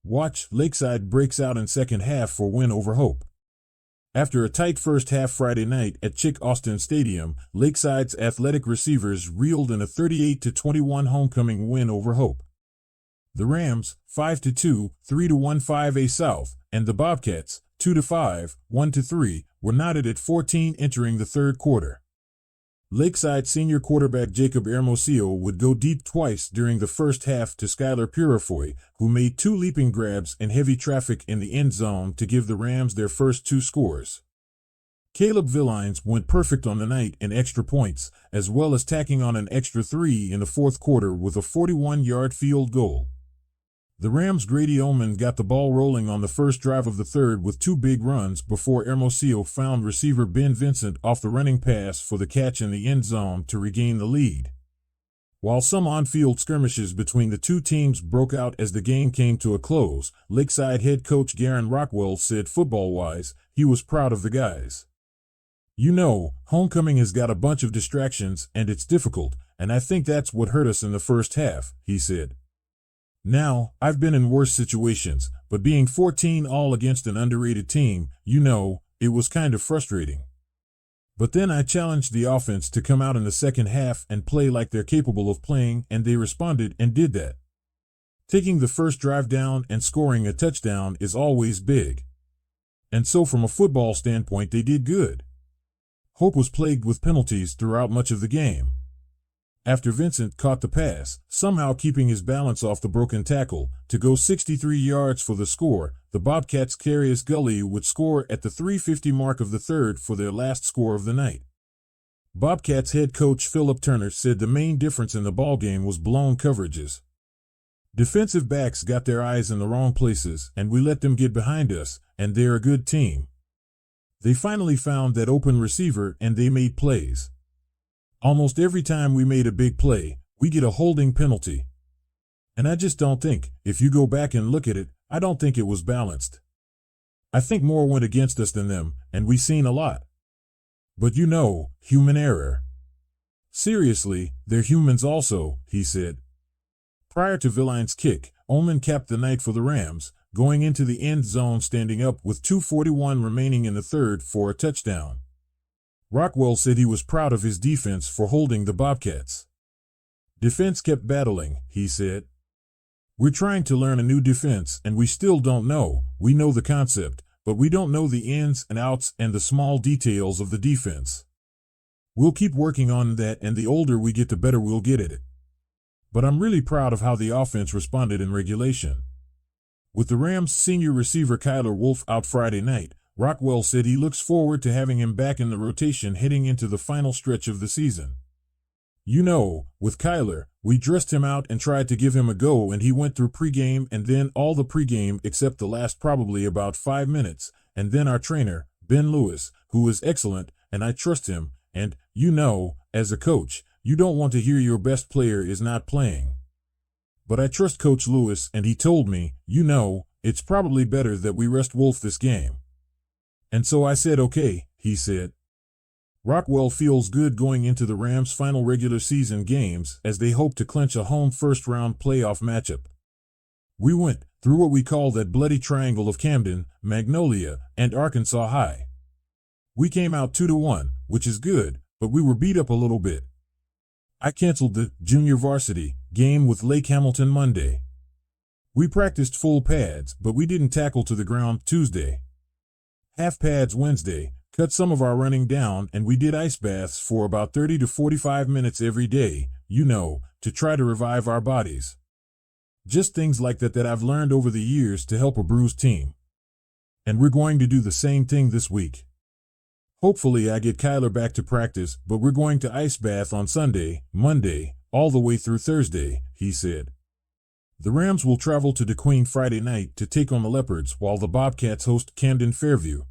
Watch, Lakeside breaks out in second half for win over Hope. After a tight first half Friday night at Chick Austin Stadium, Lakeside's athletic receivers reeled in a 38-21 homecoming win over Hope. The Rams, 5-2, 3-1 5A South, and the Bobcats, 2-5, 1-3, were knotted at 14 entering the third quarter. Lakeside senior quarterback Jacob Hermosillo would go deep twice during the first half to Skylar Purifoy, who made 2 leaping grabs in heavy traffic in the end zone to give the Rams their first 2 scores. Caleb Villines went perfect on the night in extra points, as well as tacking on an extra 3 in the fourth quarter with a 41-yard field goal. The Rams Grady Ohman got the ball rolling on the first drive of the third with 2 big runs before Hermosillo found receiver Ben Vincent off the running pass for the catch in the end zone to regain the lead. While some on-field skirmishes between the two teams broke out as the game came to a close, Lakeside head coach Garen Rockwell said football-wise, he was proud of the guys. "You know, homecoming has got a bunch of distractions and it's difficult, and I think that's what hurt us in the first half," he said. "Now, I've been in worse situations, but being 14-all against an underrated team, it was kind of frustrating. But then I challenged the offense to come out in the second half and play like they're capable of playing, and they responded and did that. Taking the first drive down and scoring a touchdown is always big. And so from a football standpoint, they did good." Hope was plagued with penalties throughout much of the game. After Vincent caught the pass, somehow keeping his balance off the broken tackle, to go 63 yards for the score, the Bobcats' Carius Gully would score at the 3:50 mark of the third for their last score of the night. Bobcats head coach Philip Turner said the main difference in the ballgame was blown coverages. "Defensive backs got their eyes in the wrong places, and we let them get behind us, and they're a good team. They finally found that open receiver and they made plays. Almost every time we made a big play, we get a holding penalty. And I just don't think, if you go back and look at it, I don't think it was balanced. I think more went against us than them, and we seen a lot. But human error. Seriously, they're humans also," he said. Prior to Villines' kick, Ohman capped the night for the Rams, going into the end zone standing up with 2:41 remaining in the third for a touchdown. Rockwell said he was proud of his defense for holding the Bobcats. "Defense kept battling," he said. "We're trying to learn a new defense and we still don't know. We know the concept, but we don't know the ins and outs and the small details of the defense. We'll keep working on that, and the older we get the better we'll get at it. But I'm really proud of how the offense responded in regulation." With the Rams' senior receiver Kyler Wolf out Friday night, Rockwell said he looks forward to having him back in the rotation heading into the final stretch of the season. With Kyler, we dressed him out and tried to give him a go, and he went through pregame and then all the pregame except the last probably about 5 minutes, and then our trainer, Ben Lewis, who is excellent, and I trust him, and, as a coach, you don't want to hear your best player is not playing. But I trust Coach Lewis, and he told me, it's probably better that we rest Wolf this game. And so I said okay, he said. Rockwell feels good going into the Rams' final regular season games as they hope to clinch a home first-round playoff matchup. "We went through what we call that bloody triangle of Camden, Magnolia, and Arkansas High. We came out 2-1, which is good, but we were beat up a little bit. I canceled the junior varsity game with Lake Hamilton Monday. We practiced full pads, but we didn't tackle to the ground Tuesday. Half pads Wednesday, cut some of our running down, and we did ice baths for about 30 to 45 minutes every day, to try to revive our bodies. Just things like that I've learned over the years to help a bruised team. And we're going to do the same thing this week. Hopefully I get Kyler back to practice, but we're going to ice bath on Sunday, Monday, all the way through Thursday," he said. The Rams will travel to DeQueen Friday night to take on the Leopards while the Bobcats host Camden Fairview.